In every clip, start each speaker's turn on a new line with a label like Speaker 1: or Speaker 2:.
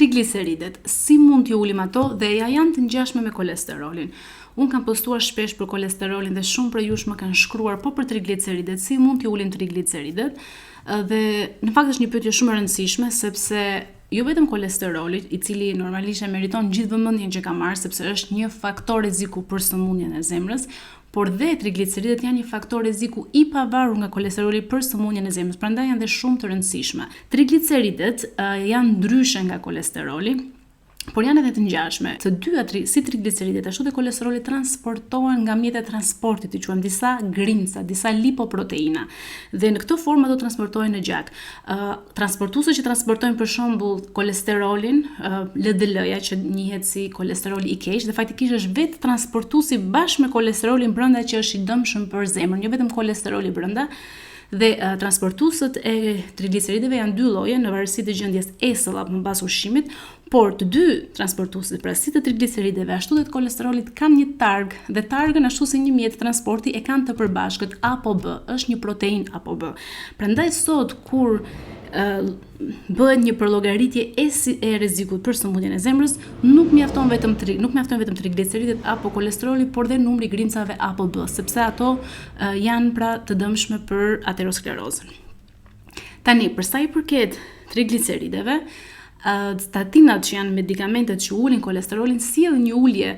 Speaker 1: trigliceridet, si mund t'ju ulim ato dhe ja janë të ngjashme me kolesterolin. Unë kam postuar shpesh për kolesterolin dhe shumë për jush më kanë shkruar po për trigliceridet, si mund t'ju ulim trigliceridet. Dhe në fakt është një pyetje shumë e rëndësishme sepse jo vetëm kolesteroli, i cili normalisht e meriton gjithë vëmendjen që ka marrë sepse është një faktor rreziku për sëmundjen e zemrës, por dhe trigliceridet janë një faktor rreziku i pavarur nga kolesteroli për sëmundjen e zemrës, prandaj janë dhe shumë të rëndësishme. Trigliceridet janë ndryshe nga kolesteroli, por janë edhe të ngjashme. Të dyja si trigliceridet ashtu dhe kolesteroli transportohen nga mjetet transportit, i quajmë disa grimca, disa lipoproteina. Dhe në këtë formë ato transportohen në gjak. Transportuesit që transportojnë për shembull kolesterolin, LDL-ja që njihet si kolesteroli i keq, dhe faktikisht është vetë transportuesi bashkë me kolesterolin brenda që është i dëmshëm për zemrën, jo vetëm kolesteroli brenda. Dhe transportuesët e triglicerideve janë dy lloje në varësi të gjendjes esëll apo mbas ushqimit, por të dy transportuesit, pra si të triglicerideve ashtu dhe të kolesterolit, kanë një targ, dhe targën ashtu si një mjet transporti e kanë të përbashkët A po B, është një protein A po B. Prandaj sot kur bëhet një përllogaritje e rrezikut për sëmundjen e zemrës, nuk mjafton vetëm trigliceridet apo kolesteroli, por dhe numri i grimcave A po B, sepse ato janë pra të dëmshme për aterosklerozën. Tani, për sa i përket triglicerideve, statinat që janë medikamentet që ulin kolesterolin sjellin një ulje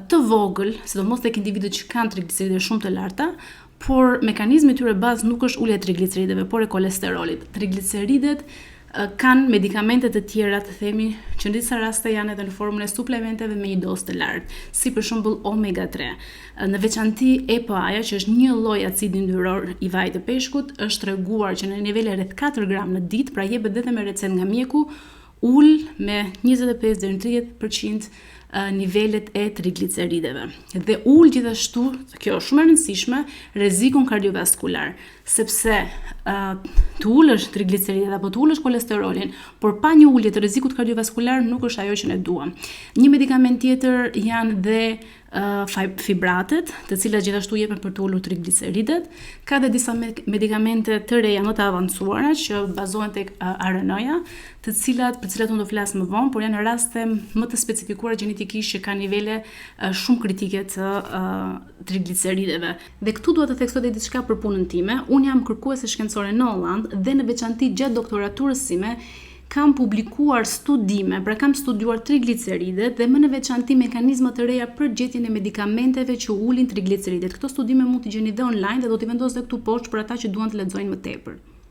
Speaker 1: të vogël, sidomos tek individët që kanë trigliceride shumë të larta, por mekanizmi i tyre bazë nuk është ulja e triglicerideve, por e kolesterolit. Trigliceridet kanë medikamente të tjera, të themi, që në disa raste janë edhe në formën e suplementeve me një dozë të lartë, si për shembull omega 3. Në veçanti EPA-ja, që është një lloj acidi yndyror i vajit të peshkut, është treguar që në nivele rreth 4 gram në ditë, pra jepet vetëm me recetë nga mjeku, ul me 25 deri në 30% nivelet e triglicerideve. Dhe ul gjithashtu, kjo është shumë e rëndësishme, rrezikun kardiovaskular, sepse të ulësh trigliceridet apo të ulësh kolesterolin, por pa një ulje të rrezikut kardiovaskular nuk është ajo që ne duam. Një medikament tjetër janë dhe fibratet, të cilat gjithashtu jepen për të ulur trigliceridet. Ka dhe disa medikamente të reja më të avancuara që bazohen tek RNA-ja, për cilat unë do flas më vonë, por janë në raste më të specifikuara gjenetikisht që kanë nivele shumë kritike të triglicerideve. Dhe këtu dua të theksoj diçka për punën time. Unë jam kërkuese shkencore në Holland dhe në veçanti gjatë doktoraturës sime kam publikuar studime, pra kam studiuar trigliceridet dhe më në veçanti mekanizma të reja për gjetjen e medikamenteve që ulin trigliceridet. Këto studime mund t'i gjeni dhe online dhe do t'i vendos dhe këtu poshtë për ata që duan të lexojnë më tepër.